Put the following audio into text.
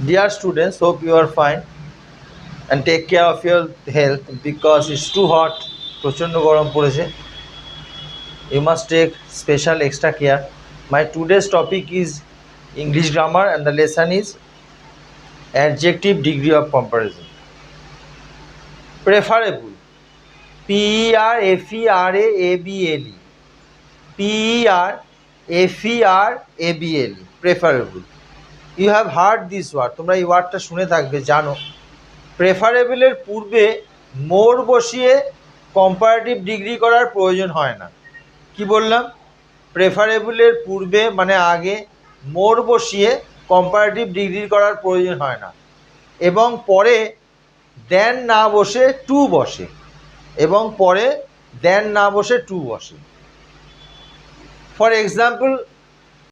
Dear students, hope you are fine and take care of your health because it's too hot. প্রচণ্ড গরম পড়েছে. You must take special extra care. My today's topic is English grammar and the lesson is adjective degree of comparison. Preferable. P-E-R-F-E-R-A-A-B-L-E. P-E-R-F-E-R-A-B-L-E. Preferable. You have heard this word. তোমরা এই ওয়ার্ডটা শুনে থাকবে, জানো. প্রেফারেবলের পূর্বে মোর বসিয়ে কম্পারেটিভ ডিগ্রি করার প্রয়োজন হয় না. কি বললাম? প্রেফারেবলের পূর্বে মানে আগে মোর বসিয়ে কম্পারেটিভ ডিগ্রি করার প্রয়োজন হয় না, এবং পরে দেন না বসে টু বসে, ফর এক্সাম্পল,